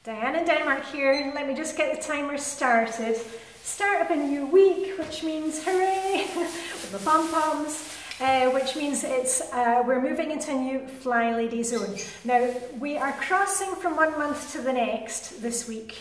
Diane in Denmark here. Let me just get the timer started. Start of a new week, which means hooray, with the pom-poms, which means we're moving into a new Flylady Zone. Now, we are crossing from one month to the next this week,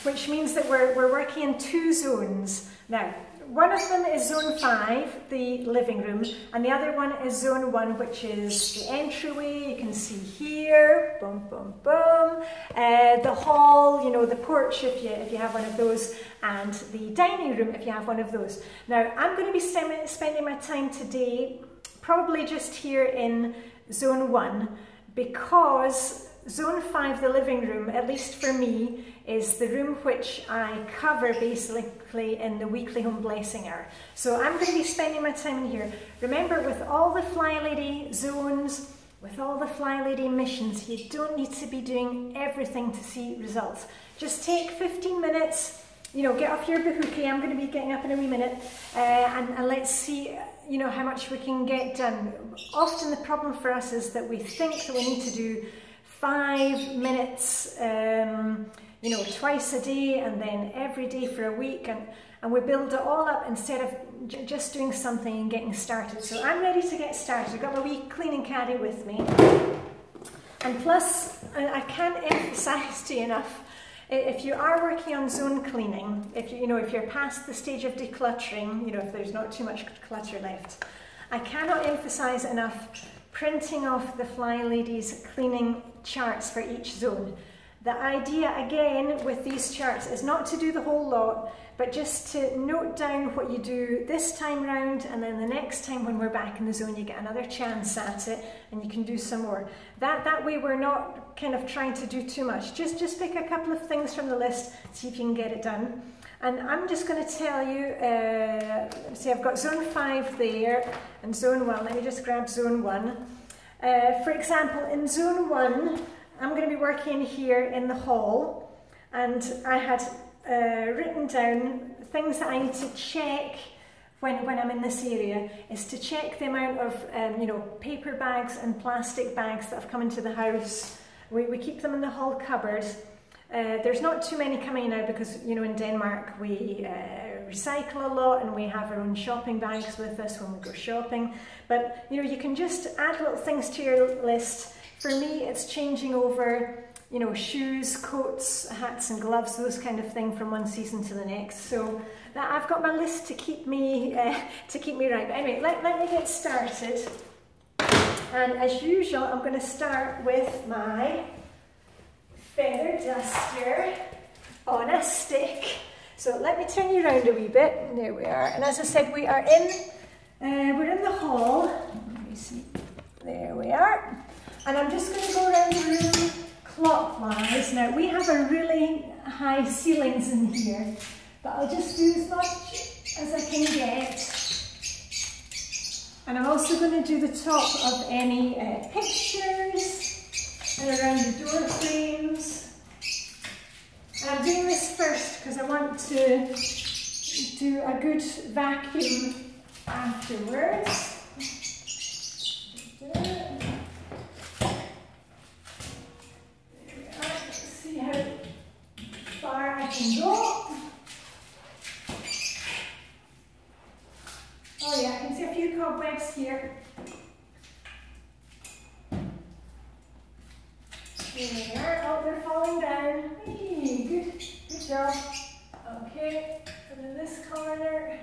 which means that we're working in 2 zones. Now, one of them is Zone 5, the living room, and the other one is Zone 1, which is the entryway. You can see here, boom, boom, boom, the hall, you know, the porch if you have one of those, and the dining room if you have one of those. Now, I'm going to be spending my time today probably just here in Zone 1, because Zone 5, the living room, at least for me, is the room which I cover basically in the weekly home blessing hour. So I'm going to be spending my time in here. Remember, with all the Flylady zones, with all the Flylady missions, you don't need to be doing everything to see results. Just take 15 minutes, you know, get off your bahookie. I'm going to be getting up in a wee minute, and let's see, you know, how much we can get done. Often the problem for us is that we think that we need to do 5 minutes, you know, twice a day and then every day for a week, and we build it all up instead of just doing something and getting started. So I'm ready to get started. I've got my wee cleaning caddy with me, and plus I can't emphasize to you enough, if you are working on zone cleaning, if you're past the stage of decluttering, you know, if there's not too much clutter left, I cannot emphasize enough printing off the Flylady's cleaning charts for each zone. The idea, again, with these charts is not to do the whole lot, but just to note down what you do this time round, and then the next time when we're back in the zone, you get another chance at it, and you can do some more. That way we're not kind of trying to do too much. Just pick a couple of things from the list, see if you can get it done. And I'm just going to tell you, see, I've got Zone 5 there, and Zone 1. Let me just grab Zone 1. For example, in Zone 1, I'm going to be working here in the hall, and I had written down things that I need to check when I'm in this area, is to check the amount of you know, paper bags and plastic bags that have come into the house. We keep them in the hall cupboard. There's not too many coming now because, you know, in Denmark we recycle a lot, and we have our own shopping bags with us when we go shopping. But, you know, you can just add little things to your list. For me, it's changing over, you know, shoes, coats, hats and gloves, those kind of thing from one season to the next. So that I've got my list to keep me right. But anyway, let me get started. And as usual, I'm going to start with my feather duster on a stick. So let me turn you around a wee bit. There we are. And as I said, we are we're in the hall. Let me see. There we are. And I'm just going to go around the room clockwise. Now, we have a really high ceilings in here, but I'll just do as much as I can get. And I'm also going to do the top of any pictures and around the door frames. And I'm doing this first because I want to do a good vacuum afterwards. Oh yeah, I can see a few cobwebs here. There they are. Oh, they're falling down. Hey, good job. Okay, and in this corner.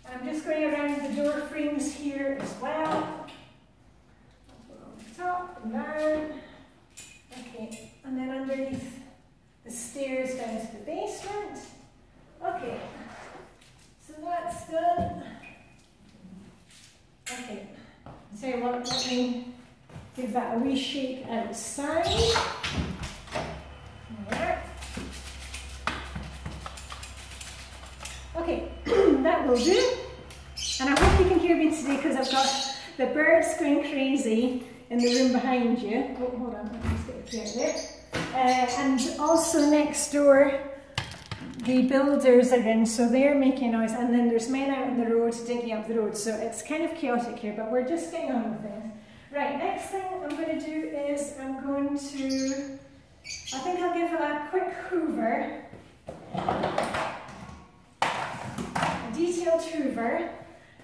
I'm just going around the door frames here as well. On the top and down. Okay, and then underneath the stairs down to the basement. Okay, so that's done. Okay, so let me give that a wee shake outside. There. Okay, that will do. And I hope you can hear me today because I've got the birds going crazy in the room behind you. Oh, hold on, let me just get a chair there. And also next door, the builders are in, so they're making noise, and then there's men out on the road digging up the road, so it's kind of chaotic here, but we're just getting on with things. Right, next thing I'm going to do is I think I'll give it a quick hoover, a detailed hoover,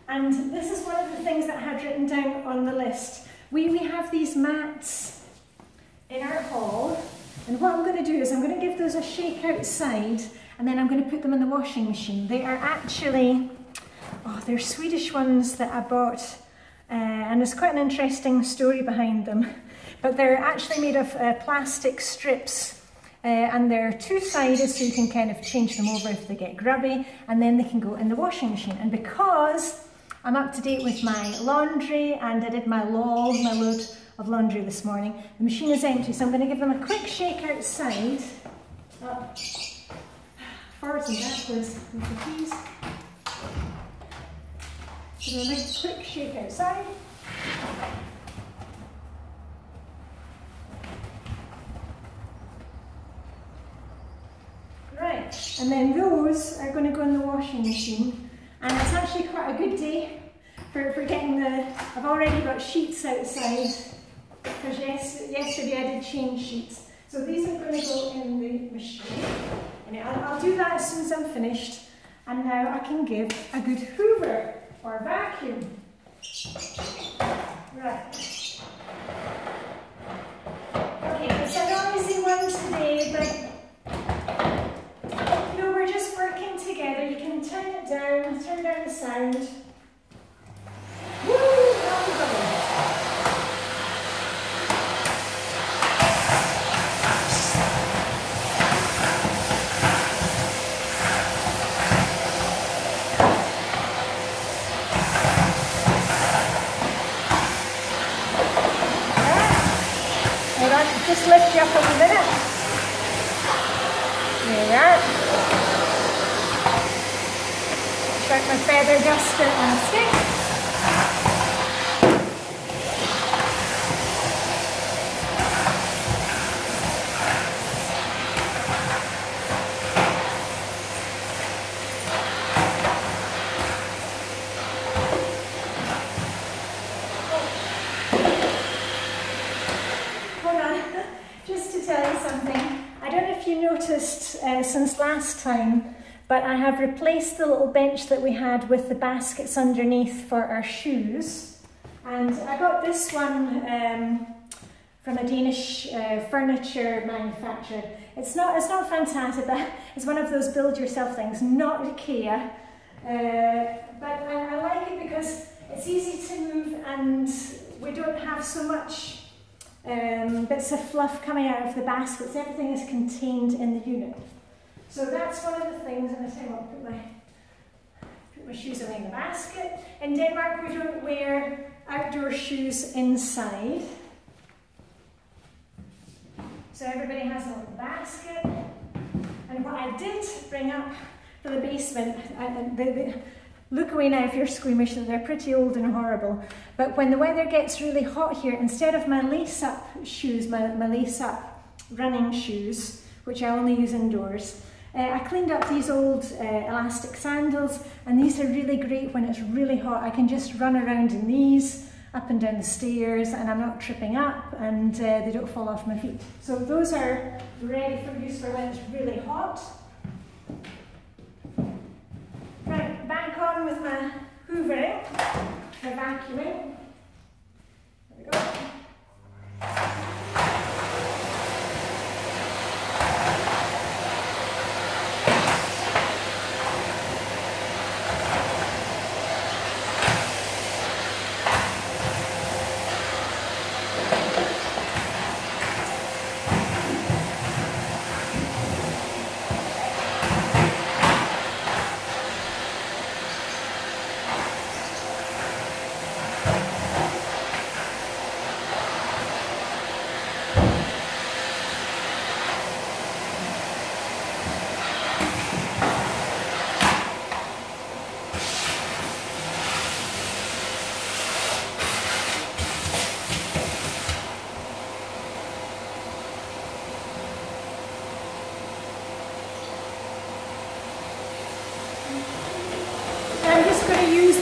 and this is one of the things that I had written down on the list. We have these mats in our hall, and what I'm going to do is I'm going to give those a shake outside, and then I'm going to put them in the washing machine. They are actually, they're Swedish ones that I bought, and there's quite an interesting story behind them. But they're actually made of plastic strips, and they're two-sided, so you can kind of change them over if they get grubby, and then they can go in the washing machine. And because I'm up to date with my laundry, and I did my load of laundry this morning, the machine is empty, so I'm going to give them a quick shake outside. Up, forwards and backwards with the keys. So a nice quick shake outside. Right, and then those are going to go in the washing machine, and it's actually quite a good day for getting I've already got sheets outside, because yesterday I did change sheets. So these are going to go in the machine, and I'll do that as soon as I'm finished, and now I can give a good hoover or vacuum. Right. Okay, it's a noisy one today, but we're just working together. You can turn it down, turn down the sound. Woo! Just lift you up a minute. There we are. Check my feather duster on a stick. Since last time, but I have replaced the little bench that we had with the baskets underneath for our shoes, and I got this one from a Danish furniture manufacturer. It's not fantastic, but it's one of those build-yourself things, not IKEA, but I like it because it's easy to move and we don't have so much bits of fluff coming out of the baskets. Everything is contained in the unit. So that's one of the things, and I tell you what, put my shoes away in the basket. In Denmark we don't wear outdoor shoes inside. So everybody has a little basket. And what I did bring up for the basement, look away now if you're squeamish, they're pretty old and horrible. But when the weather gets really hot here, instead of my lace-up shoes, my lace-up running shoes, which I only use indoors, I cleaned up these old elastic sandals, and these are really great when it's really hot. I can just run around in these, up and down the stairs, and I'm not tripping up, and they don't fall off my feet. So those are ready for use for when it's really hot. Right, back on with my hoovering, my vacuuming. There we go.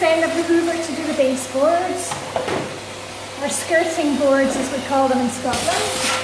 end of the hoover to do the baseboards, or skirting boards as we call them in Scotland.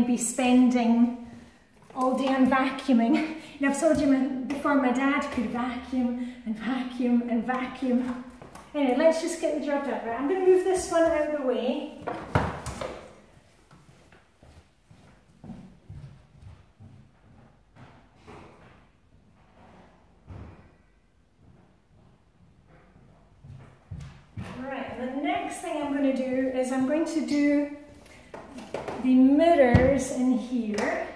Be spending all day on vacuuming. You know, I've told you before, my dad could vacuum and vacuum and vacuum. Anyway, let's just get the job done. Right, I'm going to move this one out of the way. Right, and the next thing I'm going to do is I'm going to do the mirrors in here,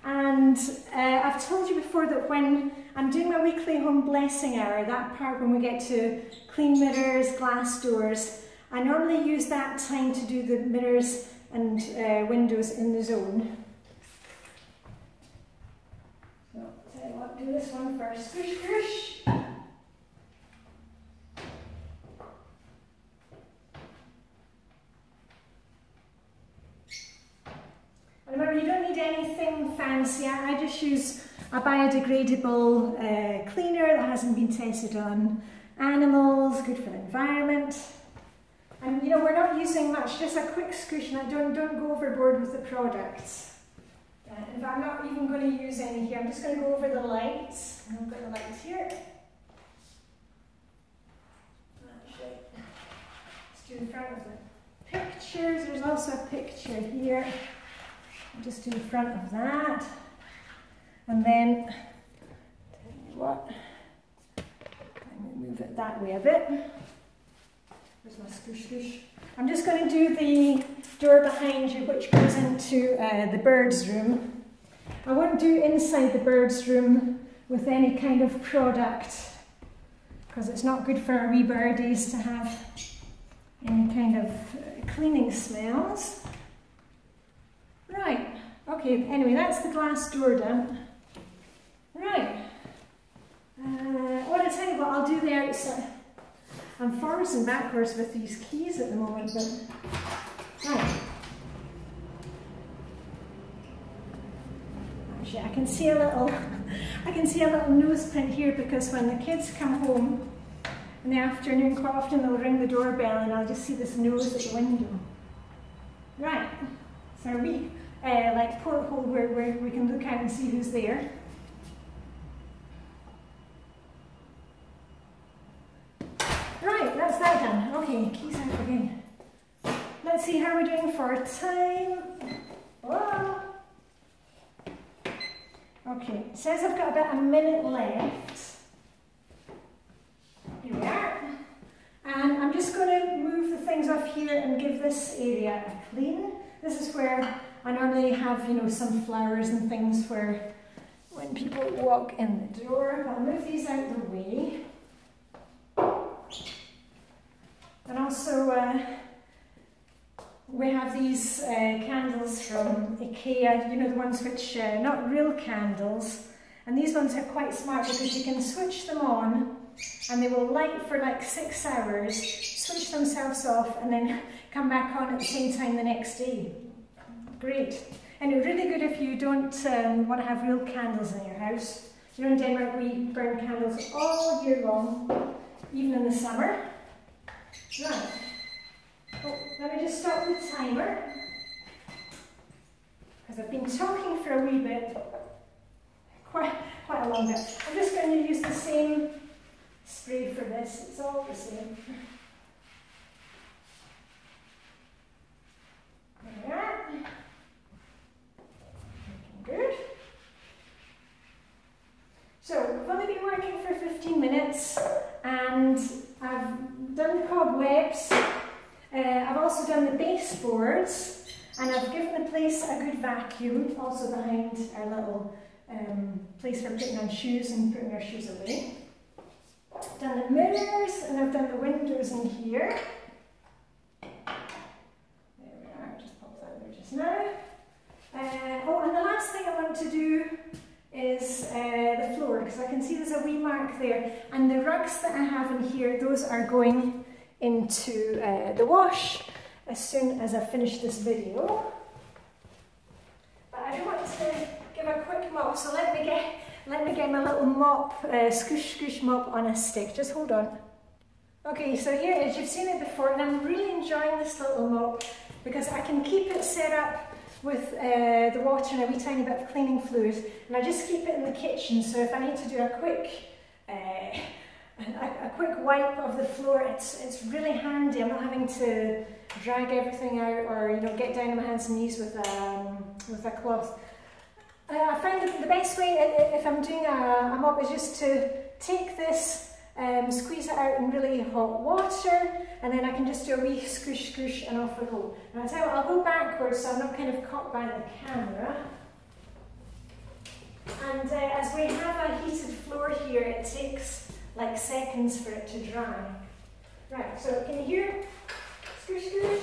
and I've told you before that when I'm doing my weekly home blessing hour, that part when we get to clean mirrors, glass doors, I normally use that time to do the mirrors and windows in the zone. So, tell you what, do this one first. Squish, squish. Remember, you don't need anything fancy. I just use a biodegradable cleaner that hasn't been tested on animals, good for the environment. And you know, we're not using much, just a quick squish, and don't go overboard with the products. In fact, I'm not even going to use any here. I'm just going to go over the lights. I've got the lights here. Let's do in front of the pictures. There's also a picture here. I'll just do the front of that, and then, tell you what, let me move it that way a bit. Where's my squish squish? I'm just going to do the door behind you, which goes into the birds' room. I won't do inside the birds' room with any kind of product, because it's not good for our wee birdies to have any kind of cleaning smells. Right, okay, anyway, that's the glass door done. Right, I'll tell you what, I'll do the outside. I'm forwards and backwards with these keys at the moment, but, right. Actually, I can see a little nose print here, because when the kids come home in the afternoon, quite often they'll ring the doorbell and I'll just see this nose at the window. Right, so we like porthole where we can look out and see who's there. Right, that's that done. Okay, keys out again. Let's see how we're doing for time. Whoa. Okay, it says I've got about a minute left. Here we are. And I'm just going to move the things off here and give this area a clean. This is where I normally have, you know, some flowers and things where when people walk in the door. I'll move these out of the way. And also, we have these candles from IKEA, you know, the ones which, not real candles. And these ones are quite smart because you can switch them on and they will light for like 6 hours, switch themselves off, and then come back on at the same time the next day. Great. And it's really good if you don't want to have real candles in your house. You know, in Denmark we burn candles all year long, even in the summer. Right. Oh, let me just stop the timer, because I've been talking for a wee bit, quite a long bit. I'm just going to use the same spray for this, it's all the same. There we are. Looking good. So, we've only been working for 15 minutes, and I've done the cobwebs, I've also done the baseboards, and I've given the place a good vacuum, also behind our little place for putting on shoes and putting our shoes away. I've done the mirrors, and I've done the windows in here. There we are, just popped that there just now. Oh, and the last thing I want to do is the floor, because I can see there's a wee mark there, and the rugs that I have in here, those are going into the wash as soon as I finish this video. But I do want to give a quick mop, so let me get my little mop, squish squish mop on a stick. Just hold on. Okay, so here it is. You've seen it before, and I'm really enjoying this little mop because I can keep it set up with the water and a wee tiny bit of cleaning fluid, and I just keep it in the kitchen, so if I need to do a quick wipe of the floor, it's really handy. I'm not having to drag everything out, or get down on my hands and knees with a cloth. I find that the best way if I'm doing a mop is just to take this, squeeze it out in really hot water, and then I can just do a wee squish squish and off we go. And I'll tell you what, I'll go backwards so I'm not kind of caught by the camera. And as we have a heated floor here, it takes like seconds for it to dry. Right, so can you hear? Squish squish.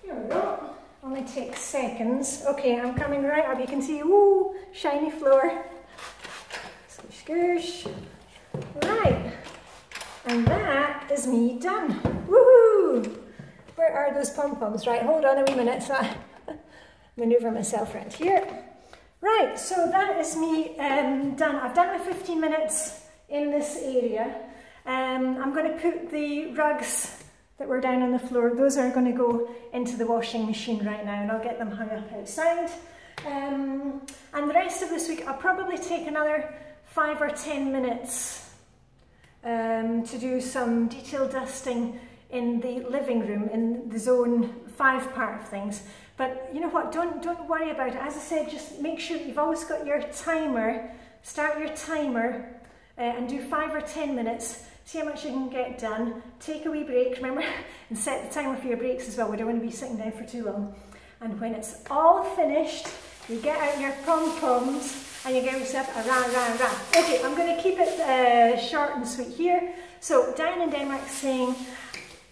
There we are. Only takes seconds. Okay, I'm coming right up. You can see, ooh, shiny floor. Squish, squish. Right, and that is me done. Woohoo! Where are those pom-poms? Right, hold on a wee minute so I maneuver myself around here. Right, so that is me done. I've done my 15 minutes in this area. I'm going to put the rugs that were down on the floor, those are going to go into the washing machine right now, and I'll get them hung up outside. And the rest of this week I'll probably take another 5 or 10 minutes to do some detail dusting in the living room, in the zone 5 part of things. But you know what, don't worry about it. As I said, just make sure you've always got your timer, start your timer and do 5 or 10 minutes. See how much you can get done, take a wee break, remember, and set the timer for your breaks as well. We don't want to be sitting down for too long. And when it's all finished, you get out your pom-poms and you get yourself a rah. Okay, I'm going to keep it short and sweet here. So, Diane in Denmark saying,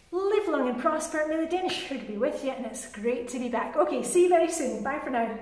live long and prosper, may the Danish hood be with you, and it's great to be back. Okay, see you very soon. Bye for now.